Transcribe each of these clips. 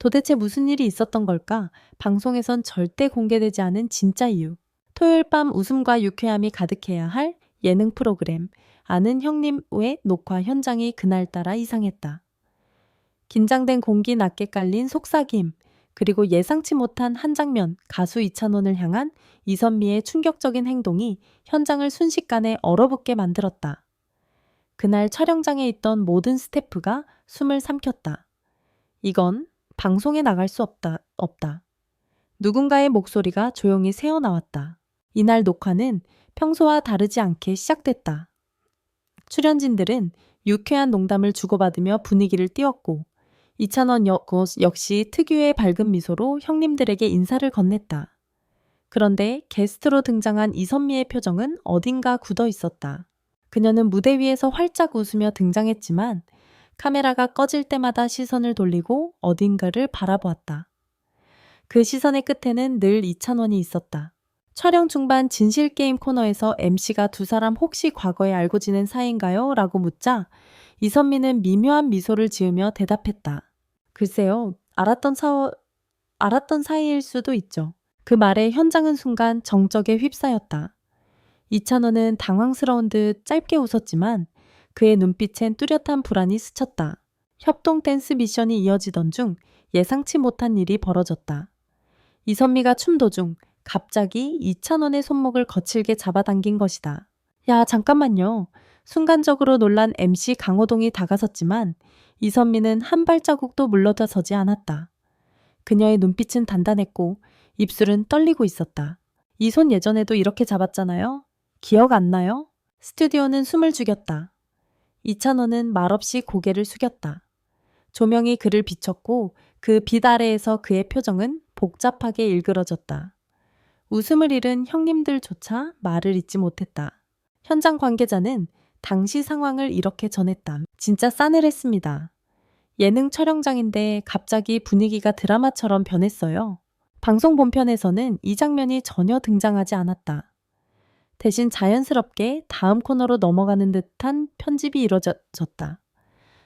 도대체 무슨 일이 있었던 걸까? 방송에선 절대 공개되지 않은 진짜 이유. 토요일 밤 웃음과 유쾌함이 가득해야 할 예능 프로그램. 아는 형님의 녹화 현장이 그날따라 이상했다. 긴장된 공기 낮게 깔린 속삭임, 그리고 예상치 못한 한 장면, 가수 이찬원을 향한 이선미의 충격적인 행동이 현장을 순식간에 얼어붙게 만들었다. 그날 촬영장에 있던 모든 스태프가 숨을 삼켰다. 이건 방송에 나갈 수 없다. 누군가의 목소리가 조용히 새어나왔다. 이날 녹화는 평소와 다르지 않게 시작됐다. 출연진들은 유쾌한 농담을 주고받으며 분위기를 띄웠고, 이찬원 역시 특유의 밝은 미소로 형님들에게 인사를 건넸다. 그런데 게스트로 등장한 이선미의 표정은 어딘가 굳어 있었다. 그녀는 무대 위에서 활짝 웃으며 등장했지만 카메라가 꺼질 때마다 시선을 돌리고 어딘가를 바라보았다. 그 시선의 끝에는 늘 이찬원이 있었다. 촬영 중반 진실게임 코너에서 MC가 두 사람 혹시 과거에 알고 지낸 사이인가요? 라고 묻자 이선미는 미묘한 미소를 지으며 대답했다. 글쎄요, 알았던 사이일 수도 있죠. 그 말에 현장은 순간 정적에 휩싸였다. 이찬원은 당황스러운 듯 짧게 웃었지만 그의 눈빛엔 뚜렷한 불안이 스쳤다. 협동 댄스 미션이 이어지던 중 예상치 못한 일이 벌어졌다. 이선미가 춤 도중 갑자기 이찬원의 손목을 거칠게 잡아당긴 것이다. 야, 잠깐만요. 순간적으로 놀란 MC 강호동이 다가섰지만 이선미는 한 발자국도 물러서지 않았다. 그녀의 눈빛은 단단했고 입술은 떨리고 있었다. 이 손 예전에도 이렇게 잡았잖아요. 기억 안 나요? 스튜디오는 숨을 죽였다. 이찬원은 말없이 고개를 숙였다. 조명이 그를 비췄고 그 빛 아래에서 그의 표정은 복잡하게 일그러졌다. 웃음을 잃은 형님들조차 말을 잇지 못했다. 현장 관계자는 당시 상황을 이렇게 전했다. 진짜 싸늘했습니다. 예능 촬영장인데 갑자기 분위기가 드라마처럼 변했어요. 방송 본편에서는 이 장면이 전혀 등장하지 않았다. 대신 자연스럽게 다음 코너로 넘어가는 듯한 편집이 이루어졌다.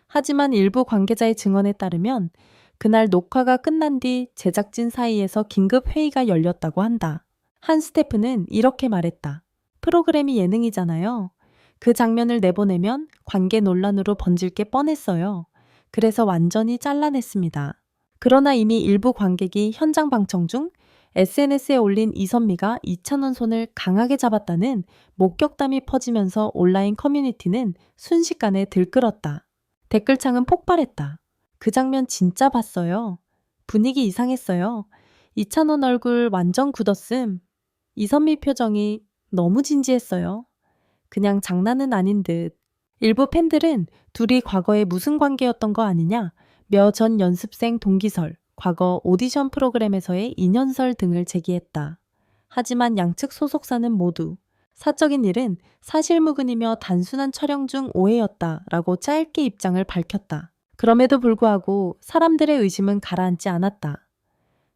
하지만 일부 관계자의 증언에 따르면 그날 녹화가 끝난 뒤 제작진 사이에서 긴급 회의가 열렸다고 한다. 한 스태프는 이렇게 말했다. 프로그램이 예능이잖아요. 그 장면을 내보내면 관계 논란으로 번질 게 뻔했어요. 그래서 완전히 잘라냈습니다. 그러나 이미 일부 관객이 현장 방청 중 SNS에 올린 이선미가 이찬원 손을 강하게 잡았다는 목격담이 퍼지면서 온라인 커뮤니티는 순식간에 들끓었다. 댓글창은 폭발했다. 그 장면 진짜 봤어요. 분위기 이상했어요. 이찬원 얼굴 완전 굳었음. 이선미 표정이 너무 진지했어요. 그냥 장난은 아닌 듯. 일부 팬들은 둘이 과거에 무슨 관계였던 거 아니냐, 며 전 연습생 동기설, 과거 오디션 프로그램에서의 인연설 등을 제기했다. 하지만 양측 소속사는 모두 사적인 일은 사실무근이며 단순한 촬영 중 오해였다라고 짧게 입장을 밝혔다. 그럼에도 불구하고 사람들의 의심은 가라앉지 않았다.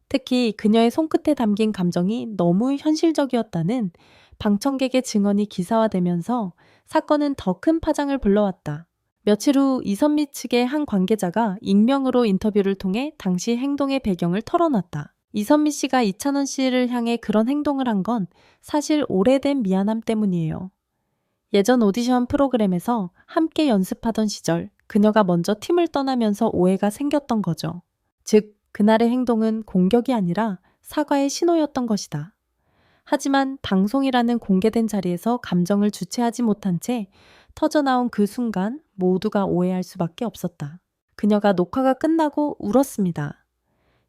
특히 그녀의 손끝에 담긴 감정이 너무 현실적이었다는 방청객의 증언이 기사화되면서 사건은 더 큰 파장을 불러왔다. 며칠 후 이선미 측의 한 관계자가 익명으로 인터뷰를 통해 당시 행동의 배경을 털어놨다. 이선미 씨가 이찬원 씨를 향해 그런 행동을 한 건 사실 오래된 미안함 때문이에요. 예전 오디션 프로그램에서 함께 연습하던 시절 그녀가 먼저 팀을 떠나면서 오해가 생겼던 거죠. 즉, 그날의 행동은 공격이 아니라 사과의 신호였던 것이다. 하지만 방송이라는 공개된 자리에서 감정을 주체하지 못한 채 터져나온 그 순간 모두가 오해할 수밖에 없었다. 그녀가 녹화가 끝나고 울었습니다.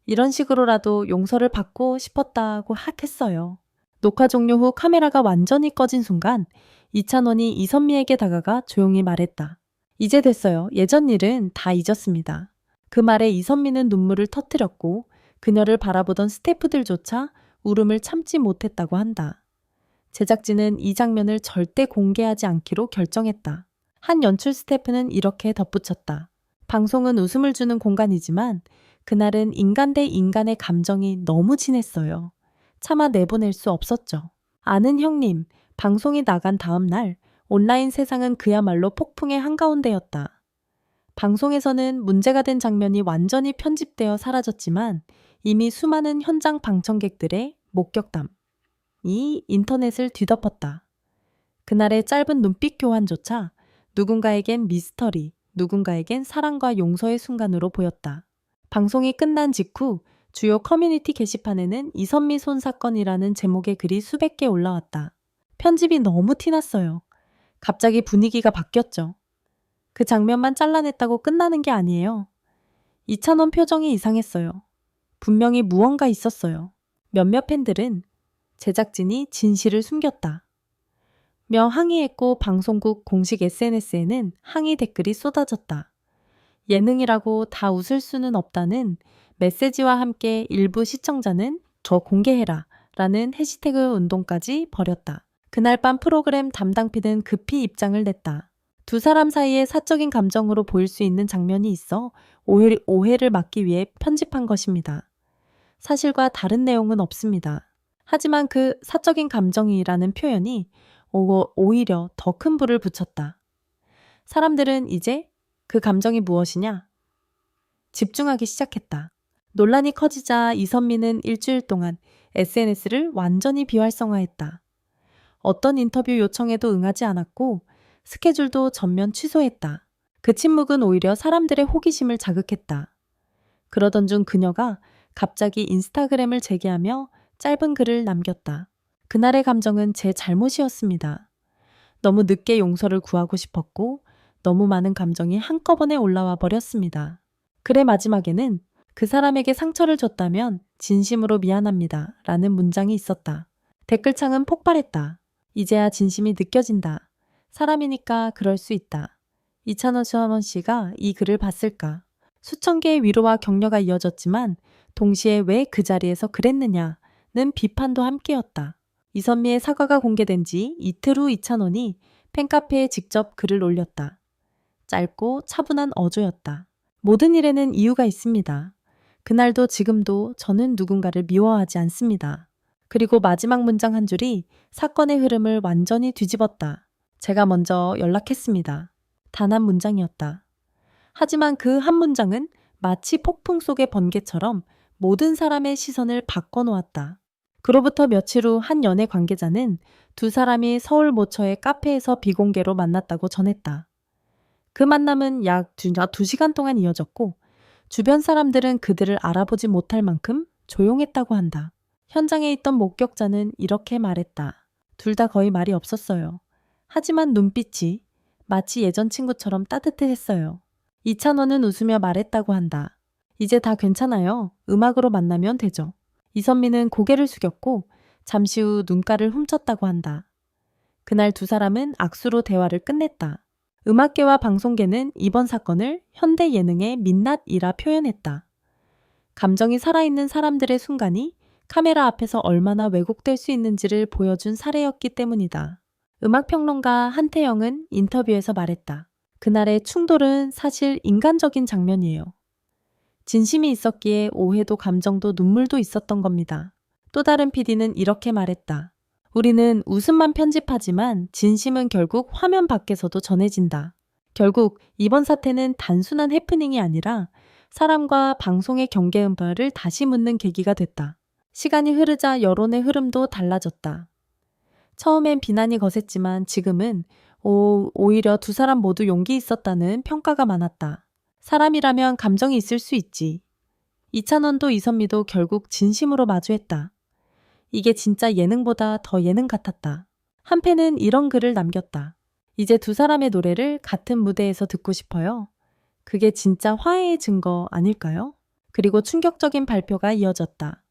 이런 식으로라도 용서를 받고 싶었다고 했어요. 녹화 종료 후 카메라가 완전히 꺼진 순간 이찬원이 이선미에게 다가가 조용히 말했다. 이제 됐어요. 예전 일은 다 잊었습니다. 그 말에 이선미는 눈물을 터뜨렸고 그녀를 바라보던 스태프들조차 울음을 참지 못했다고 한다. 제작진은 이 장면을 절대 공개하지 않기로 결정했다. 한 연출 스태프는 이렇게 덧붙였다. 방송은 웃음을 주는 공간이지만 그날은 인간 대 인간의 감정이 너무 진했어요. 차마 내보낼 수 없었죠. 아는 형님, 방송이 나간 다음 날 온라인 세상은 그야말로 폭풍의 한가운데였다. 방송에서는 문제가 된 장면이 완전히 편집되어 사라졌지만 이미 수많은 현장 방청객들의 목격담이 인터넷을 뒤덮었다. 그날의 짧은 눈빛 교환조차 누군가에겐 미스터리, 누군가에겐 사랑과 용서의 순간으로 보였다. 방송이 끝난 직후 주요 커뮤니티 게시판에는 이선미 손 사건이라는 제목의 글이 수백 개 올라왔다. 편집이 너무 티났어요. 갑자기 분위기가 바뀌었죠. 그 장면만 잘라냈다고 끝나는 게 아니에요. 이찬원 표정이 이상했어요. 분명히 무언가 있었어요. 몇몇 팬들은 제작진이 진실을 숨겼다 며 항의했고 방송국 공식 SNS에는 항의 댓글이 쏟아졌다. 예능이라고 다 웃을 수는 없다는 메시지와 함께 일부 시청자는 저 공개해라 라는 해시태그 운동까지 벌였다. 그날 밤 프로그램 담당 PD는 급히 입장을 냈다. 두 사람 사이의 사적인 감정으로 보일 수 있는 장면이 있어 오해를 막기 위해 편집한 것입니다. 사실과 다른 내용은 없습니다. 하지만 그 사적인 감정이라는 표현이 오히려 더 큰 불을 붙였다. 사람들은 이제 그 감정이 무엇이냐? 집중하기 시작했다. 논란이 커지자 이선미는 일주일 동안 SNS를 완전히 비활성화했다. 어떤 인터뷰 요청에도 응하지 않았고 스케줄도 전면 취소했다. 그 침묵은 오히려 사람들의 호기심을 자극했다. 그러던 중 그녀가 갑자기 인스타그램을 재개하며 짧은 글을 남겼다. 그날의 감정은 제 잘못이었습니다. 너무 늦게 용서를 구하고 싶었고 너무 많은 감정이 한꺼번에 올라와 버렸습니다. 글의 마지막에는 그 사람에게 상처를 줬다면 진심으로 미안합니다. 라는 문장이 있었다. 댓글창은 폭발했다. 이제야 진심이 느껴진다. 사람이니까 그럴 수 있다. 이찬원 씨가 이 글을 봤을까? 수천 개의 위로와 격려가 이어졌지만 동시에 왜 그 자리에서 그랬느냐는 비판도 함께였다. 이선미의 사과가 공개된 지 이틀 후 이찬원이 팬카페에 직접 글을 올렸다. 짧고 차분한 어조였다. 모든 일에는 이유가 있습니다. 그날도 지금도 저는 누군가를 미워하지 않습니다. 그리고 마지막 문장 한 줄이 사건의 흐름을 완전히 뒤집었다. 제가 먼저 연락했습니다. 단 한 문장이었다. 하지만 그 한 문장은 마치 폭풍 속의 번개처럼 모든 사람의 시선을 바꿔놓았다. 그로부터 며칠 후 한 연예 관계자는 두 사람이 서울 모처의 카페에서 비공개로 만났다고 전했다. 그 만남은 약 2시간 동안 이어졌고 주변 사람들은 그들을 알아보지 못할 만큼 조용했다고 한다. 현장에 있던 목격자는 이렇게 말했다. 둘 다 거의 말이 없었어요. 하지만 눈빛이 마치 예전 친구처럼 따뜻했어요. 이찬원은 웃으며 말했다고 한다. 이제 다 괜찮아요. 음악으로 만나면 되죠. 이선미는 고개를 숙였고 잠시 후 눈가를 훔쳤다고 한다. 그날 두 사람은 악수로 대화를 끝냈다. 음악계와 방송계는 이번 사건을 현대 예능의 민낯이라 표현했다. 감정이 살아있는 사람들의 순간이 카메라 앞에서 얼마나 왜곡될 수 있는지를 보여준 사례였기 때문이다. 음악평론가 한태영은 인터뷰에서 말했다. 그날의 충돌은 사실 인간적인 장면이에요. 진심이 있었기에 오해도 감정도 눈물도 있었던 겁니다. 또 다른 PD는 이렇게 말했다. 우리는 웃음만 편집하지만 진심은 결국 화면 밖에서도 전해진다. 결국 이번 사태는 단순한 해프닝이 아니라 사람과 방송의 경계음파를 다시 묻는 계기가 됐다. 시간이 흐르자 여론의 흐름도 달라졌다. 처음엔 비난이 거셌지만 지금은 오히려 두 사람 모두 용기 있었다는 평가가 많았다. 사람이라면 감정이 있을 수 있지. 이찬원도 이선미도 결국 진심으로 마주했다. 이게 진짜 예능보다 더 예능 같았다. 한 팬은 이런 글을 남겼다. 이제 두 사람의 노래를 같은 무대에서 듣고 싶어요. 그게 진짜 화해의 증거 아닐까요? 그리고 충격적인 발표가 이어졌다.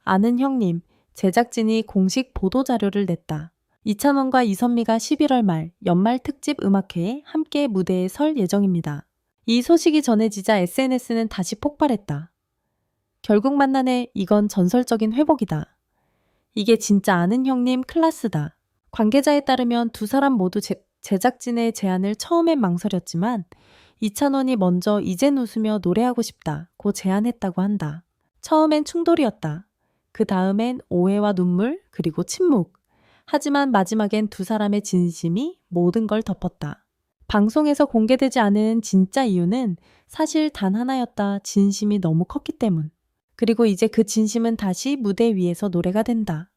아는 형님, 제작진이 공식 보도자료를 냈다. 이찬원과 이선미가 11월 말 연말 특집 음악회에 함께 무대에 설 예정입니다. 이 소식이 전해지자 SNS는 다시 폭발했다. 결국 만나네, 이건 전설적인 회복이다. 이게 진짜 아는 형님 클래스다. 관계자에 따르면 두 사람 모두 제작진의 제안을 처음엔 망설였지만 이찬원이 먼저 이젠 웃으며 노래하고 싶다고 제안했다고 한다. 처음엔 충돌이었다. 그 다음엔 오해와 눈물, 그리고 침묵. 하지만 마지막엔 두 사람의 진심이 모든 걸 덮었다. 방송에서 공개되지 않은 진짜 이유는 사실 단 하나였다. 진심이 너무 컸기 때문. 그리고 이제 그 진심은 다시 무대 위에서 노래가 된다.